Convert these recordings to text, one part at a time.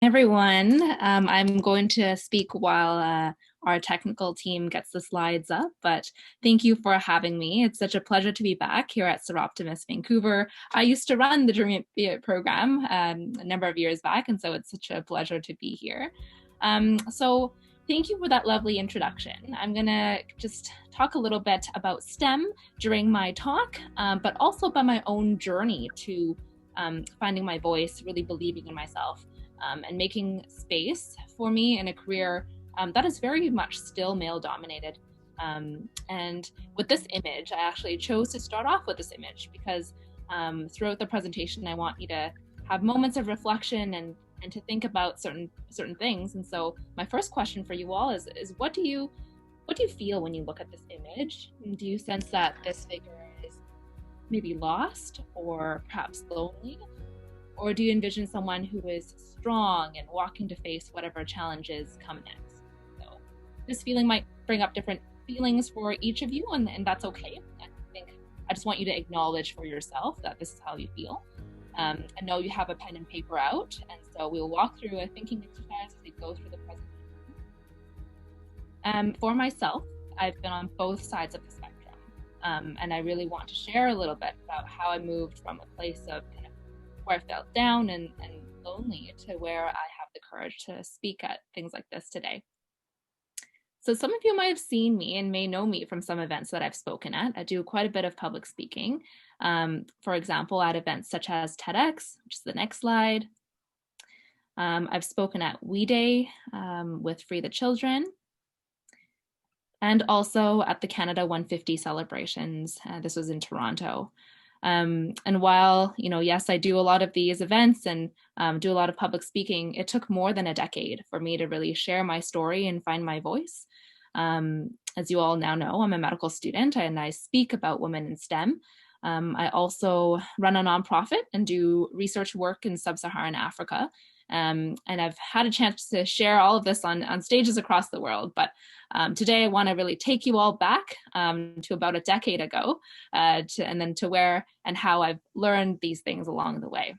Everyone. I'm going to speak while our technical team gets the slides up, but thank you for having me. It's such a pleasure to be back here at Seroptimus Vancouver. I used to run the Dream It program a number of years back, and so it's such a pleasure to be here. So thank you for that lovely introduction. I'm gonna just talk a little bit about S.T.E.M during my talk, but also about my own journey to finding my voice, really believing in myself. And making space for me in a career that is very much still male dominated. And with this image, I actually chose to start off with this image because throughout the presentation, I want you to have moments of reflection and to think about certain things. And so my first question for you all is what do you feel when you look at this image? Do you sense that this figure is maybe lost or perhaps lonely? Or do you envision someone who is strong and walking to face whatever challenges come next? So this feeling might bring up different feelings for each of you, and that's okay. I just want you to acknowledge for yourself that this is how you feel. I know you have a pen and paper out, and so we'll walk through a thinking exercise as we go through the presentation. For myself, I've been on both sides of the spectrum, and I really want to share a little bit about how I moved from a place of where I felt down and lonely to where I have the courage to speak at things like this today. So some of you might have seen me and may know me from some events that I've spoken at. I do quite a bit of public speaking. For example, at events such as TEDx, which is the next slide. I've spoken at We Day with Free the Children, and also at the Canada 150 celebrations. This was in Toronto. And while, yes, I do a lot of these events and do a lot of public speaking, it took more than a decade for me to really share my story and find my voice. As you all now know, I'm a medical student and I speak about women in STEM. I also run a nonprofit and do research work in sub-Saharan Africa. And I've had a chance to share all of this on stages across the world. But today I want to really take you all back to about a decade ago, and then to where and how I've learned these things along the way.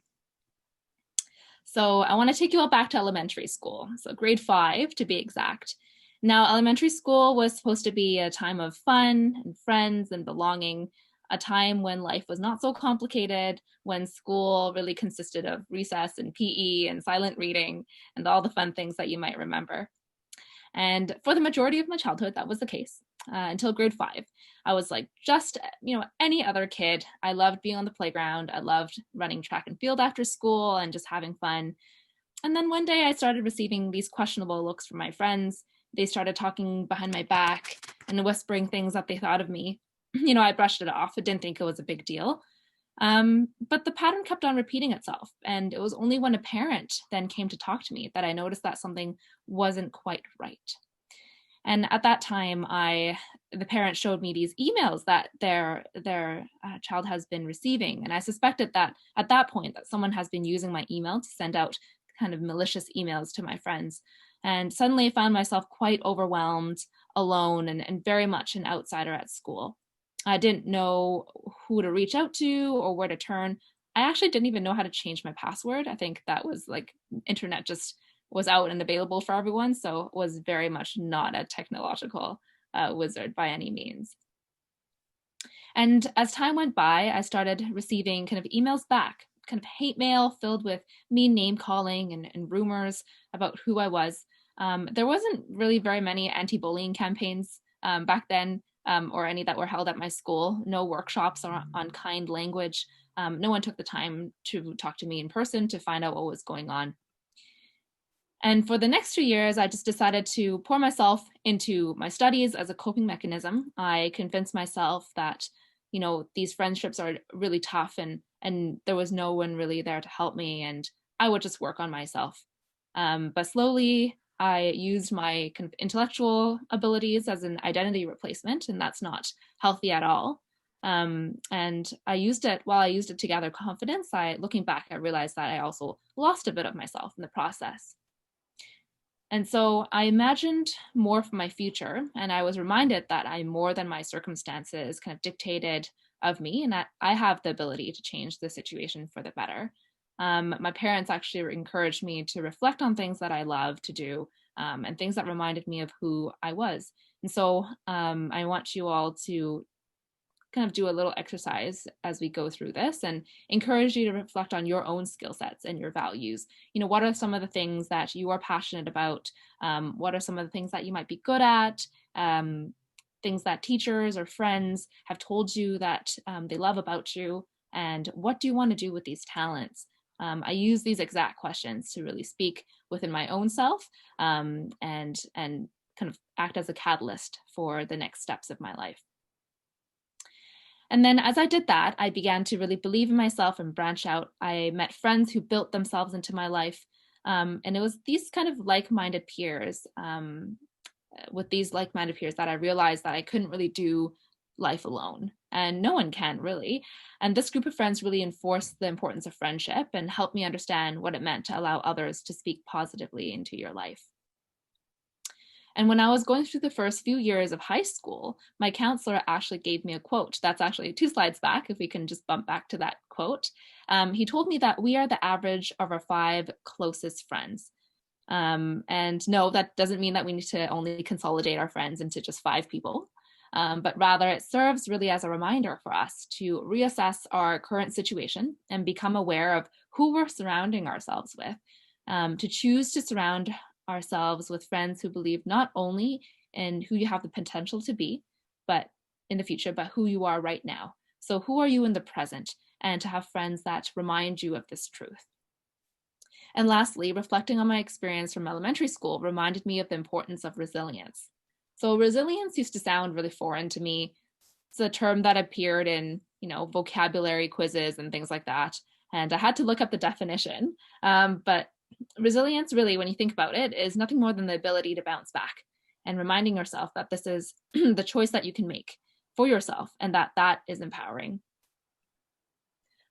So I want to take you all back to elementary school, so grade 5 to be exact. Now, elementary school was supposed to be a time of fun and friends and belonging, a time when life was not so complicated, when school really consisted of recess and PE and silent reading and all the fun things that you might remember. And for the majority of my childhood, that was the case until grade 5. I was like just, any other kid. I loved being on the playground. I loved running track and field after school and just having fun. And then one day I started receiving these questionable looks from my friends. They started talking behind my back and whispering things that they thought of me. I brushed it off. I didn't think it was a big deal. But the pattern kept on repeating itself. And it was only when a parent then came to talk to me that I noticed that something wasn't quite right. And at that time, the parent showed me these emails that their child has been receiving. And I suspected that at that point that someone has been using my email to send out kind of malicious emails to my friends. And suddenly I found myself quite overwhelmed, alone, and very much an outsider at school. I didn't know who to reach out to or where to turn. I actually didn't even know how to change my password. I think that was like internet just was out and available for everyone. So it was very much not a technological wizard by any means. And as time went by, I started receiving kind of emails back, kind of hate mail filled with mean name calling and rumors about who I was. There wasn't really very many anti-bullying campaigns back then. Or any that were held at my school. No workshops on kind language. No one took the time to talk to me in person to find out what was going on. And for the next 2 years, I just decided to pour myself into my studies as a coping mechanism. I convinced myself that, these friendships are really tough and there was no one really there to help me and I would just work on myself. But slowly, I used my kind of intellectual abilities as an identity replacement, and that's not healthy at all. And I used it to gather confidence. Looking back, I realized that I also lost a bit of myself in the process. And so I imagined more for my future, and I was reminded that I'm more than my circumstances kind of dictated of me, and that I have the ability to change the situation for the better. My parents actually encouraged me to reflect on things that I love to do, and things that reminded me of who I was. And so I want you all to kind of do a little exercise as we go through this and encourage you to reflect on your own skill sets and your values. What are some of the things that you are passionate about? What are some of the things that you might be good at? Things that teachers or friends have told you that they love about you? And what do you want to do with these talents? I use these exact questions to really speak within my own self, and kind of act as a catalyst for the next steps of my life. And then as I did that, I began to really believe in myself and branch out. I met friends who built themselves into my life. And it was these kind of like-minded peers, with these like-minded peers, that I realized that I couldn't really do life alone. And no one can, really. And this group of friends really enforced the importance of friendship and helped me understand what it meant to allow others to speak positively into your life. And when I was going through the first few years of high school, my counselor actually gave me a quote. That's actually 2 slides back, if we can just bump back to that quote. He told me that we are the average of our 5 closest friends. And no, that doesn't mean that we need to only consolidate our friends into just 5 people. But rather it serves really as a reminder for us to reassess our current situation and become aware of who we're surrounding ourselves with, to choose to surround ourselves with friends who believe not only in who you have the potential to be, but in the future, but who you are right now. So who are you in the present? And to have friends that remind you of this truth. And lastly, reflecting on my experience from elementary school reminded me of the importance of resilience. So resilience used to sound really foreign to me. It's a term that appeared in, vocabulary quizzes and things like that. And I had to look up the definition. But resilience, really, when you think about it, is nothing more than the ability to bounce back and reminding yourself that this is the choice that you can make for yourself and that is empowering.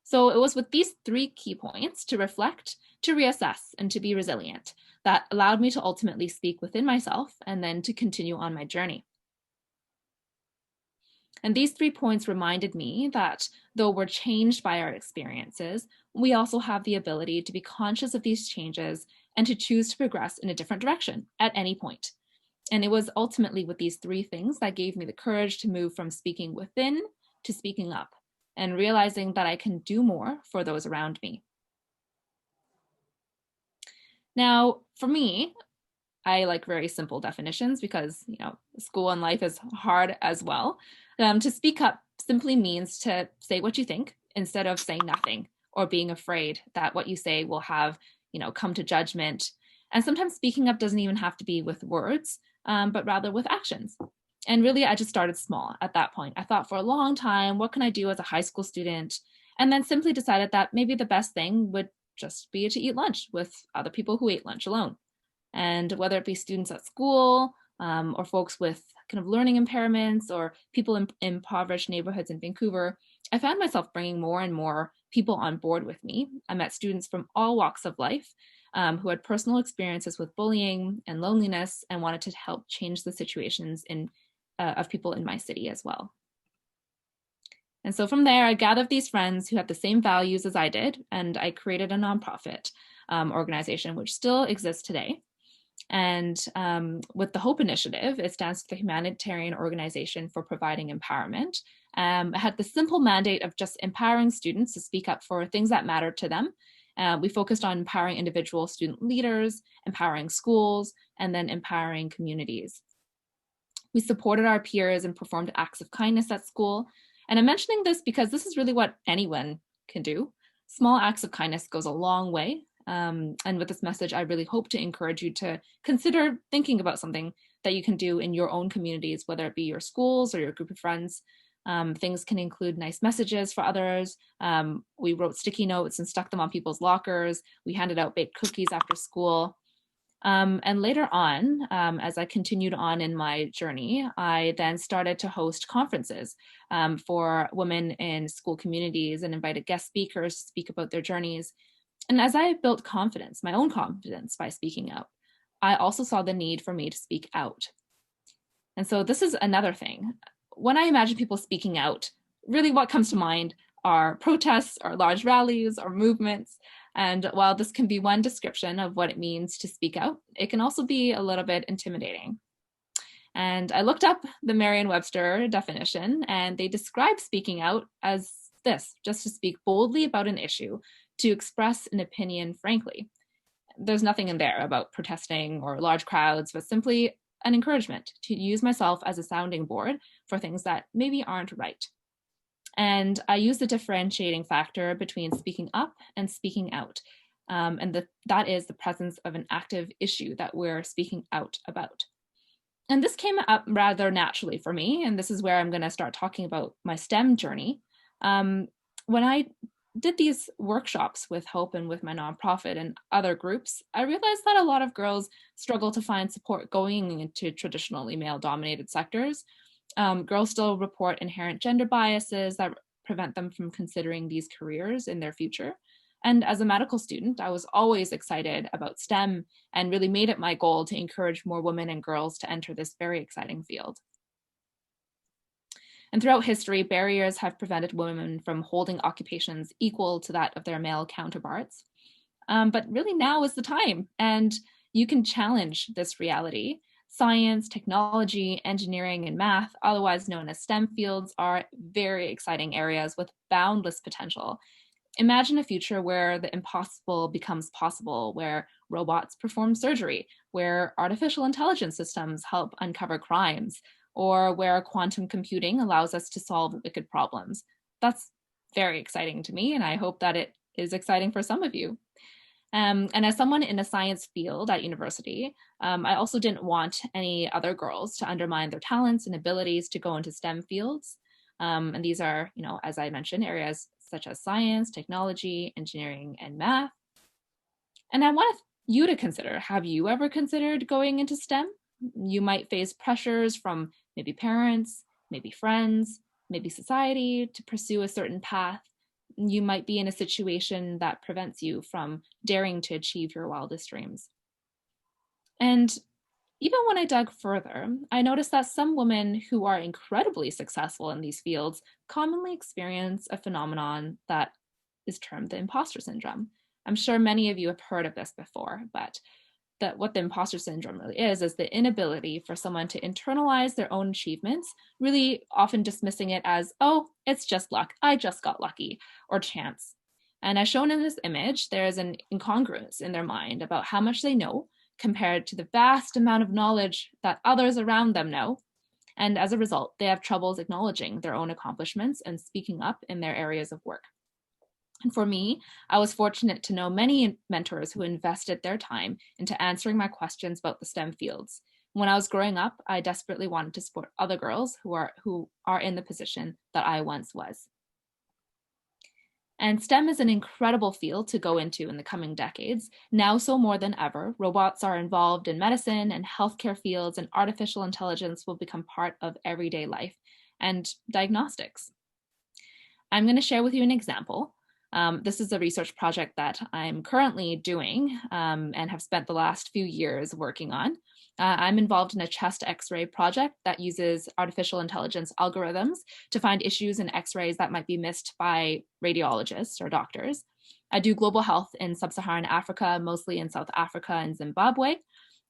So it was with these 3 key points, to reflect, to reassess, and to be resilient, that allowed me to ultimately speak within myself and then to continue on my journey. And these 3 points reminded me that though we're changed by our experiences, we also have the ability to be conscious of these changes and to choose to progress in a different direction at any point. And it was ultimately with these 3 things that gave me the courage to move from speaking within to speaking up and realizing that I can do more for those around me. Now, for me, I like very simple definitions because, school and life is hard as well. To speak up simply means to say what you think instead of saying nothing or being afraid that what you say will have, come to judgment. And sometimes speaking up doesn't even have to be with words, but rather with actions. And really, I just started small at that point. I thought for a long time, what can I do as a high school student? And then simply decided that maybe the best thing would just be to eat lunch with other people who ate lunch alone. And whether it be students at school, or folks with kind of learning impairments, or people in impoverished neighborhoods in Vancouver, I found myself bringing more and more people on board with me. I met students from all walks of life, who had personal experiences with bullying and loneliness and wanted to help change the situations of people in my city as well. And so from there, I gathered these friends who had the same values as I did, and I created a nonprofit organization, which still exists today. And with the H.O.P.E initiative, it stands for the Humanitarian Organization for Providing Empowerment. It had the simple mandate of just empowering students to speak up for things that matter to them. We focused on empowering individual student leaders, empowering schools, and then empowering communities. We supported our peers and performed acts of kindness at school. And I'm mentioning this because this is really what anyone can do. Small acts of kindness goes a long way. And with this message, I really hope to encourage you to consider thinking about something that you can do in your own communities, whether it be your schools or your group of friends. Things can include nice messages for others. We wrote sticky notes and stuck them on people's lockers. We handed out baked cookies after school. And later on, as I continued on in my journey, I then started to host conferences for women in school communities and invited guest speakers to speak about their journeys. And as I built confidence, my own confidence by speaking up, I also saw the need for me to speak out. And so this is another thing. When I imagine people speaking out, really what comes to mind are protests or large rallies or movements. And while this can be one description of what it means to speak out, it can also be a little bit intimidating. And I looked up the Merriam-Webster definition, and they describe speaking out as this: just to speak boldly about an issue, to express an opinion frankly. There's nothing in there about protesting or large crowds, but simply an encouragement to use myself as a sounding board for things that maybe aren't right. And I use the differentiating factor between speaking up and speaking out. That is the presence of an active issue that we're speaking out about. And this came up rather naturally for me, and this is where I'm going to start talking about my STEM journey. When I did these workshops with H.O.P.E and with my nonprofit and other groups, I realized that a lot of girls struggle to find support going into traditionally male-dominated sectors. Girls still report inherent gender biases that prevent them from considering these careers in their future. And as a medical student, I was always excited about STEM and really made it my goal to encourage more women and girls to enter this very exciting field. And throughout history, barriers have prevented women from holding occupations equal to that of their male counterparts. But really now is the time, and you can challenge this reality. Science, technology, engineering, and math, otherwise known as STEM fields, are very exciting areas with boundless potential. Imagine a future where the impossible becomes possible, where robots perform surgery, where artificial intelligence systems help uncover crimes, or where quantum computing allows us to solve wicked problems. That's very exciting to me, and I hope that it is exciting for some of you. And as someone in a science field at university, I also didn't want any other girls to undermine their talents and abilities to go into STEM fields. And these are, as I mentioned, areas such as science, technology, engineering, and math. And I want you to consider, have you ever considered going into STEM? You might face pressures from maybe parents, maybe friends, maybe society to pursue a certain path. You might be in a situation that prevents you from daring to achieve your wildest dreams. And even when I dug further, I noticed that some women who are incredibly successful in these fields commonly experience a phenomenon that is termed the imposter syndrome. I'm sure many of you have heard of this before, but what the imposter syndrome really is the inability for someone to internalize their own achievements, really often dismissing it as, oh, it's just luck, I just got lucky, or chance. And as shown in this image, there is an incongruence in their mind about how much they know compared to the vast amount of knowledge that others around them know. And as a result, they have troubles acknowledging their own accomplishments and speaking up in their areas of work. And for me, I was fortunate to know many mentors who invested their time into answering my questions about the STEM fields. When I was growing up, I desperately wanted to support other girls who are in the position that I once was. And STEM is an incredible field to go into in the coming decades. Now, so more than ever, robots are involved in medicine and healthcare fields, and artificial intelligence will become part of everyday life and diagnostics. I'm going to share with you an example. This is a research project that I'm currently doing and have spent the last few years working on. I'm involved in a chest X-ray project that uses artificial intelligence algorithms to find issues in X-rays that might be missed by radiologists or doctors. I do global health in sub-Saharan Africa, mostly in South Africa and Zimbabwe,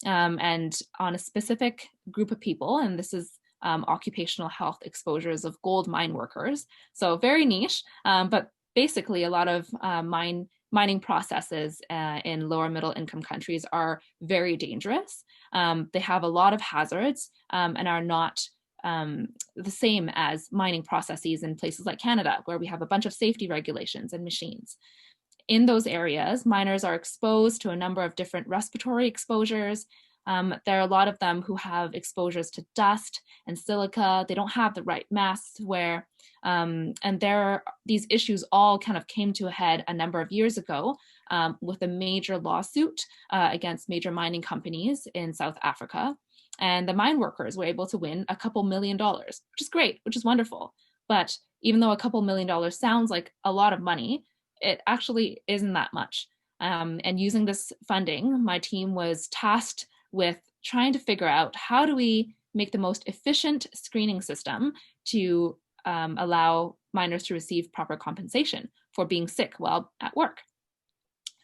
and on a specific group of people, and this is occupational health exposures of gold mine workers. So very niche, but basically a lot of mining processes in lower middle income countries are very dangerous. They have a lot of hazards and are not the same as mining processes in places like Canada, where we have a bunch of safety regulations and machines. In those areas, miners are exposed to a number of different respiratory exposures. There are a lot of them who have exposures to dust and silica. They don't have the right masks to wear. And these issues all kind of came to a head a number of years ago with a major lawsuit against major mining companies in South Africa. And the mine workers were able to win a couple $1 million, which is great, which is wonderful. But even though a couple $1 million sounds like a lot of money, it actually isn't that much. And using this funding, my team was tasked with trying to figure out how do we make the most efficient screening system to allow miners to receive proper compensation for being sick while at work.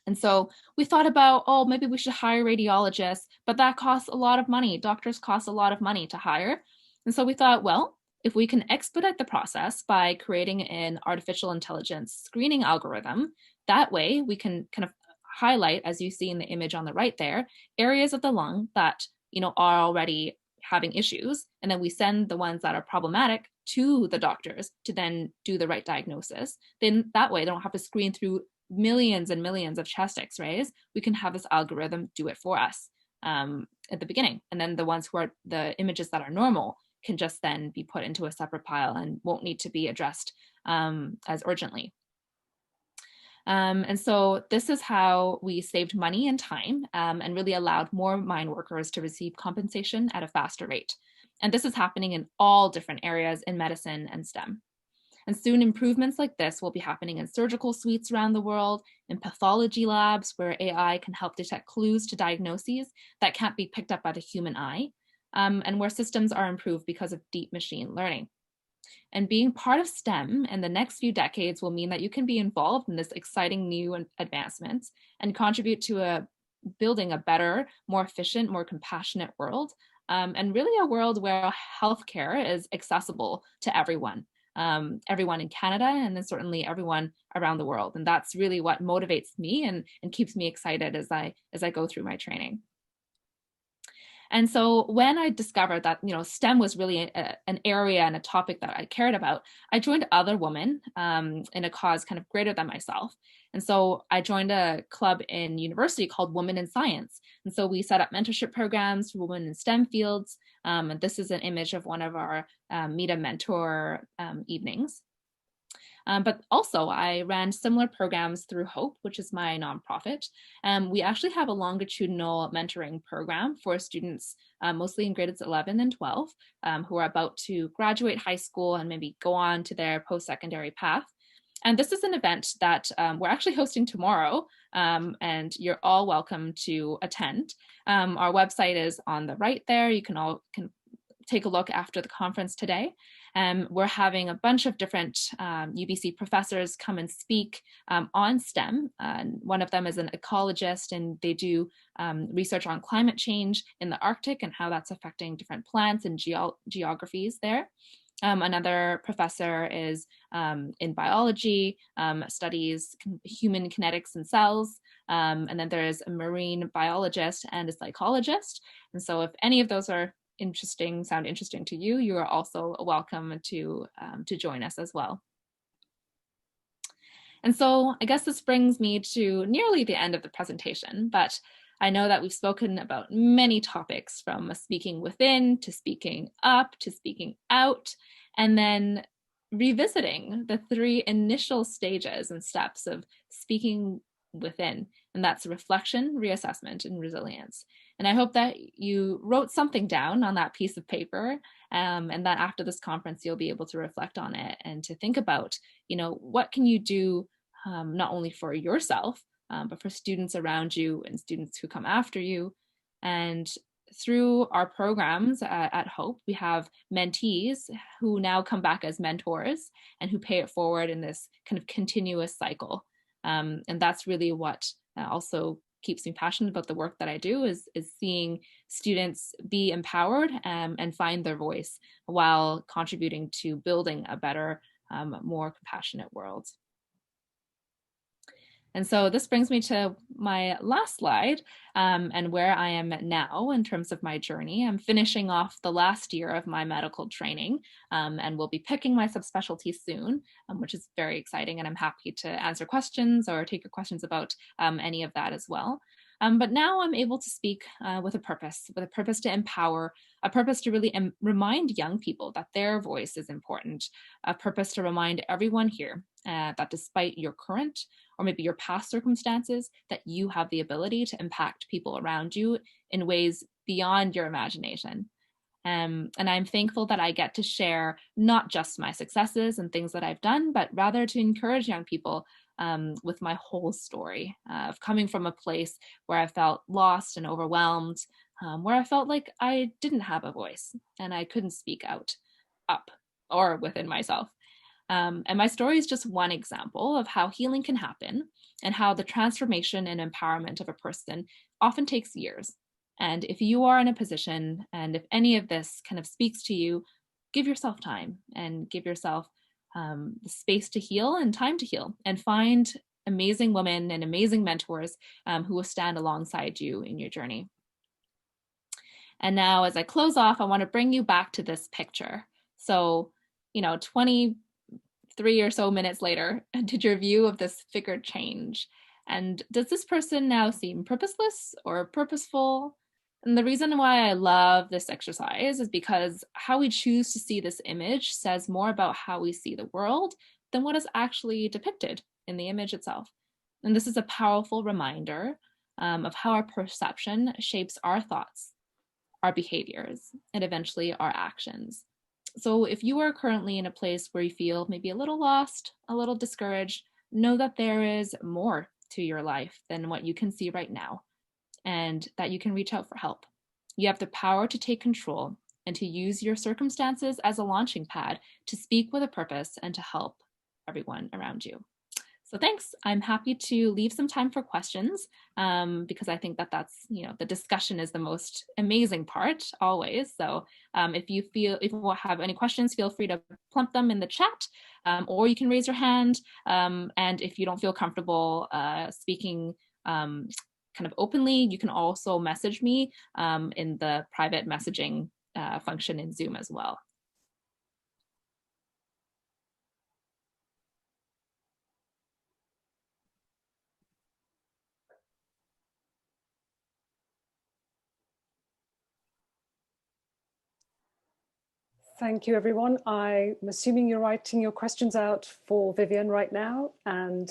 And so we thought about, oh, maybe we should hire radiologists, but that costs a lot of money. Doctors cost a lot of money to hire. And so we thought, well, if we can expedite the process by creating an artificial intelligence screening algorithm, that way we can kind of highlight, as you see in the image on the right there, areas of the lung that are already having issues, and then we send the ones that are problematic to the doctors to then do the right diagnosis. Then that way they don't have to screen through millions and millions of chest x-rays. We can have this algorithm do it for us at the beginning, and then the ones who are the images that are normal can just then be put into a separate pile and won't need to be addressed as urgently. And so this is how we saved money and time and really allowed more mine workers to receive compensation at a faster rate. And this is happening in all different areas in medicine and STEM. And soon improvements like this will be happening in surgical suites around the world, in pathology labs where AI can help detect clues to diagnoses that can't be picked up by the human eye, and where systems are improved because of deep machine learning. And being part of STEM in the next few decades will mean that you can be involved in this exciting new advancements and contribute to building a better, more efficient, more compassionate world, and really a world where healthcare is accessible to everyone. Everyone in Canada, and then certainly everyone around the world. And that's really what motivates me and keeps me excited as I go through my training. And so when I discovered that, STEM was really an area and a topic that I cared about, I joined other women in a cause kind of greater than myself. And so I joined a club in university called Women in Science. And so we set up mentorship programs for women in STEM fields. And this is an image of one of our Meet a Mentor evenings. But also I ran similar programs through H.O.P.E, which is my nonprofit. We actually have a longitudinal mentoring program for students, mostly in grades 11 and 12, who are about to graduate high school and maybe go on to their post-secondary path. And this is an event that we're actually hosting tomorrow, and you're all welcome to attend. Our website is on the right there. You can take a look after the conference today. We're having a bunch of different UBC professors come and speak on STEM. One of them is an ecologist, and they do research on climate change in the Arctic and how that's affecting different plants and geographies there. Another professor is in biology, studies human kinetics and cells. And then there's a marine biologist and a psychologist. And so if any of those are sound interesting to you, you are also welcome to join us as well. And so I guess this brings me to nearly the end of the presentation, but I know that we've spoken about many topics, from speaking within to speaking up to speaking out, and then revisiting the 3 initial stages and steps of speaking within, and that's reflection, reassessment, and resilience. And I hope that you wrote something down on that piece of paper, and that after this conference, you'll be able to reflect on it and to think about, what can you do not only for yourself, but for students around you and students who come after you. And through our programs at H.O.P.E, we have mentees who now come back as mentors and who pay it forward in this kind of continuous cycle. And that's really what also keeps me passionate about the work that I do, is seeing students be empowered and find their voice while contributing to building a better, more compassionate world. And so this brings me to my last slide, and where I am now in terms of my journey. I'm finishing off the last year of my medical training, and will be picking my subspecialty soon, which is very exciting, and I'm happy to answer questions or take your questions about any of that as well. But now I'm able to speak with a purpose to empower, a purpose to really remind young people that their voice is important, a purpose to remind everyone here that despite your current or maybe your past circumstances, that you have the ability to impact people around you in ways beyond your imagination. And I'm thankful that I get to share not just my successes and things that I've done, but rather to encourage young people with my whole story of coming from a place where I felt lost and overwhelmed, where I felt like I didn't have a voice and I couldn't speak out, up, or within myself. And my story is just one example of how healing can happen and how the transformation and empowerment of a person often takes years. And if you are in a position, and if any of this kind of speaks to you, give yourself time and give yourself the space to heal and time to heal, and find amazing women and amazing mentors who will stand alongside you in your journey. And now as I close off, I want to bring you back to this picture. So, 23 or so minutes later, did your view of this figure change? And does this person now seem purposeless or purposeful? And the reason why I love this exercise is because how we choose to see this image says more about how we see the world than what is actually depicted in the image itself. And this is a powerful reminder of how our perception shapes our thoughts, our behaviors, and eventually our actions. So if you are currently in a place where you feel maybe a little lost, a little discouraged, know that there is more to your life than what you can see right now, and that you can reach out for help. You have the power to take control and to use your circumstances as a launching pad to speak with a purpose and to help everyone around you. So thanks. I'm happy to leave some time for questions because I think that that's, the discussion is the most amazing part always. So if you have any questions, feel free to plump them in the chat or you can raise your hand. And if you don't feel comfortable speaking kind of openly, you can also message me in the private messaging function in Zoom as well. Thank you, everyone. I'm assuming you're writing your questions out for Vivian right now. And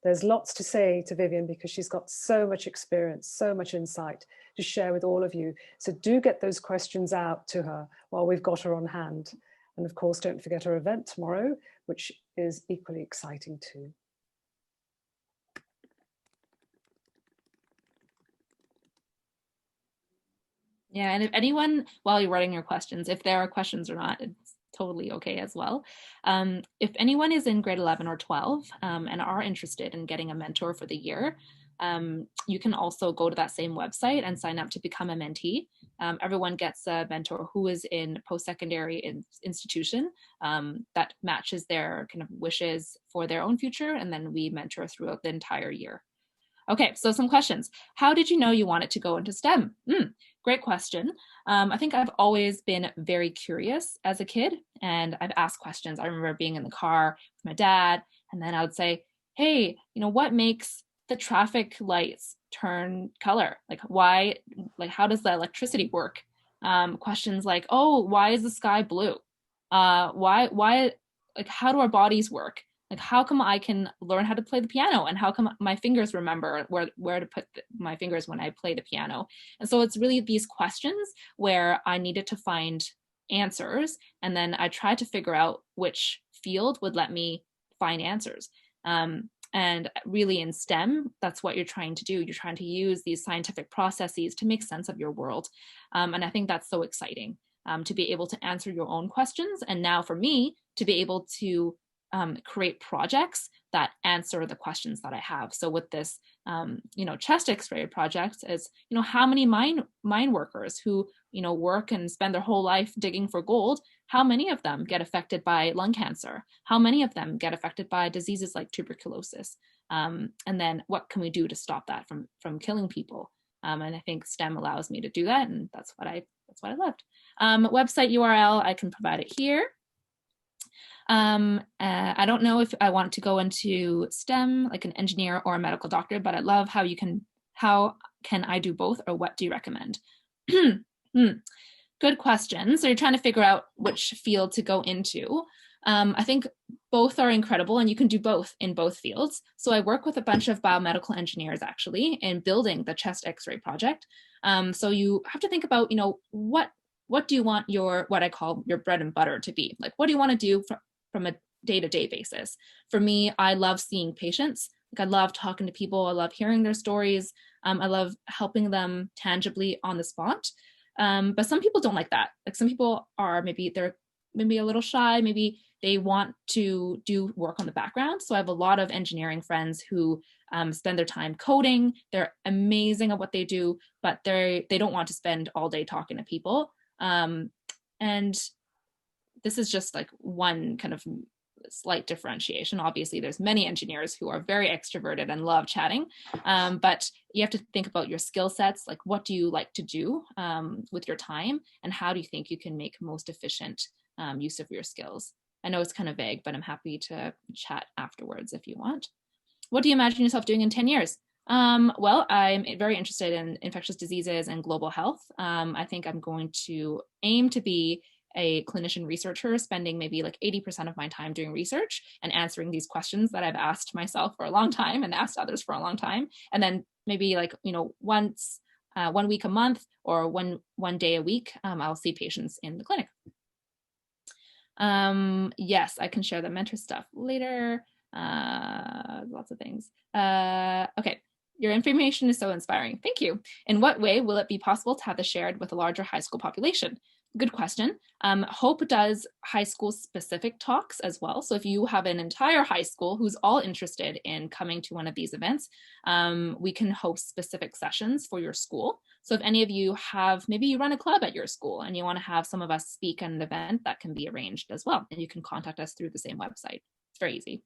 there's lots to say to Vivian because she's got so much experience, so much insight to share with all of you. So do get those questions out to her while we've got her on hand. And of course, don't forget her event tomorrow, which is equally exciting too. Yeah, and if anyone, while you're writing your questions, if there are questions or not, it's totally okay as well. If anyone is in grade 11 or 12 and are interested in getting a mentor for the year, you can also go to that same website and sign up to become a mentee. Everyone gets a mentor who is in post-secondary institution that matches their kind of wishes for their own future, and then we mentor throughout the entire year. Okay, so some questions. How did you know you wanted to go into STEM? Great question. I think I've always been very curious as a kid, and I've asked questions. I remember being in the car with my dad, and then I would say, hey, what makes the traffic lights turn color? Like why, like how does the electricity work? Questions like, oh, why is the sky blue? Why, like how do our bodies work? Like how come I can learn how to play the piano, and how come my fingers remember where to put my fingers when I play the piano? And so it's really these questions where I needed to find answers, and then I tried to figure out which field would let me find answers. And really in STEM, that's what you're trying to do. You're trying to use these scientific processes to make sense of your world. And I think that's so exciting to be able to answer your own questions. And now for me, to be able to create projects that answer the questions that I have. So with this, chest X-ray project is, how many mine workers who, work and spend their whole life digging for gold, how many of them get affected by lung cancer? How many of them get affected by diseases like tuberculosis? And then what can we do to stop that from killing people? And I think STEM allows me to do that, and that's what I loved. Website URL, I can provide it here. I don't know if I want to go into STEM, like an engineer or a medical doctor, but I love how can I do both, or what do you recommend? Good question. So you're trying to figure out which field to go into. I think both are incredible, and you can do both in both fields. So I work with a bunch of biomedical engineers actually in building the chest X-ray project. So you have to think about, what do you want what I call your bread and butter to be? Like, what do you want to do from a day-to-day basis? For me, I love seeing patients. Like, I love talking to people. I love hearing their stories. I love helping them tangibly on the spot. But some people don't like that. Like some people are they're maybe a little shy, maybe they want to do work on the background. So I have a lot of engineering friends who spend their time coding. They're amazing at what they do, but they don't want to spend all day talking to people. And this is just like one kind of slight differentiation. Obviously, there's many engineers who are very extroverted and love chatting, but you have to think about your skill sets. Like, what do you like to do with your time, and how do you think you can make most efficient use of your skills? I know it's kind of vague, but I'm happy to chat afterwards if you want. What do you imagine yourself doing in 10 years? Well, I'm very interested in infectious diseases and global health. I think I'm going to aim to be a clinician researcher, spending maybe like 80% of my time doing research and answering these questions that I've asked myself for a long time and asked others for a long time. And then maybe like, once, 1 week a month or one day a week, I'll see patients in the clinic. Yes, I can share the mentor stuff later. Lots of things. Okay. Your information is so inspiring. Thank you. In what way will it be possible to have this shared with a larger high school population? Good question. H.O.P.E does high school specific talks as well. So if you have an entire high school who's all interested in coming to one of these events, we can host specific sessions for your school. So if any of you have, maybe you run a club at your school and you want to have some of us speak at an event, that can be arranged as well. And you can contact us through the same website. It's very easy.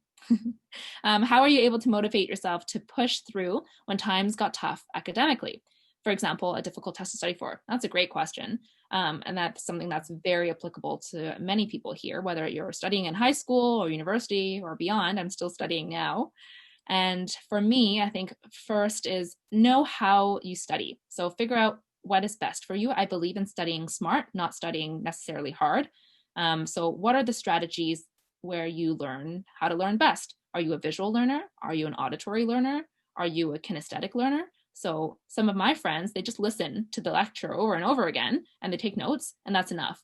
How are you able to motivate yourself to push through when times got tough academically? For example, a difficult test to study for? That's a great question. And that's something that's very applicable to many people here, whether you're studying in high school or university or beyond. I'm still studying now. And for me, I think first is know how you study. So figure out what is best for you. I believe in studying smart, not studying necessarily hard. So what are the strategies where you learn how to learn best? Are you a visual learner? Are you an auditory learner? Are you a kinesthetic learner? So some of my friends, they just listen to the lecture over and over again and they take notes, and that's enough.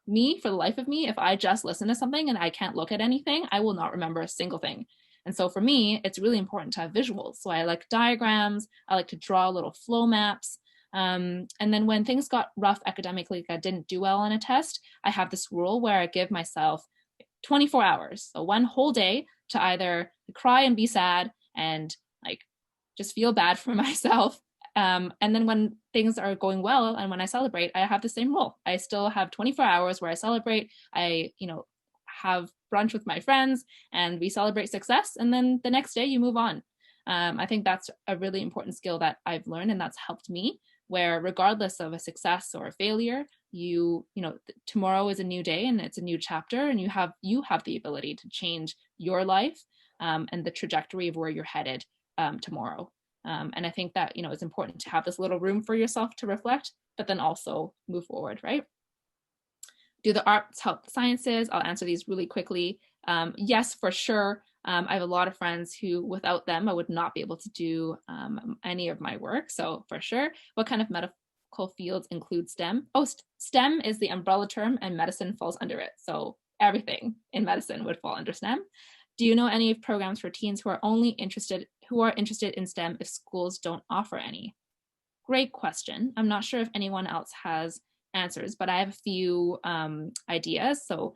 Me, for the life of me, if I just listen to something and I can't look at anything, I will not remember a single thing. And so for me, it's really important to have visuals. So I like diagrams, I like to draw little flow maps. And then when things got rough academically, like I didn't do well on a test, I have this rule where I give myself 24 hours, so one whole day, to either cry and be sad and like just feel bad for myself. And then when things are going well and when I celebrate, I have the same rule. I still have 24 hours where I celebrate. I, have brunch with my friends and we celebrate success. And then the next day you move on. I think that's a really important skill that I've learned, and that's helped me, where regardless of a success or a failure, tomorrow is a new day and it's a new chapter, and you have the ability to change your life and the trajectory of where you're headed tomorrow. And I think that, it's important to have this little room for yourself to reflect, but then also move forward, right? Do the arts help the sciences? I'll answer these really quickly. Yes, for sure. I have a lot of friends who, without them, I would not be able to do any of my work. So for sure. What kind of medical fields include STEM? Oh, STEM is the umbrella term and medicine falls under it. So everything in medicine would fall under STEM. Do you know any programs for teens who are interested in STEM if schools don't offer any? Great question. I'm not sure if anyone else has answers, but I have a few ideas. So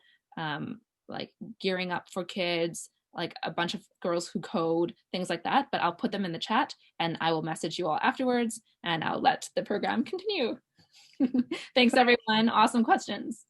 like gearing up for kids, like a bunch of girls who code, things like that, but I'll put them in the chat and I will message you all afterwards and I'll let the program continue. Thanks everyone, awesome questions.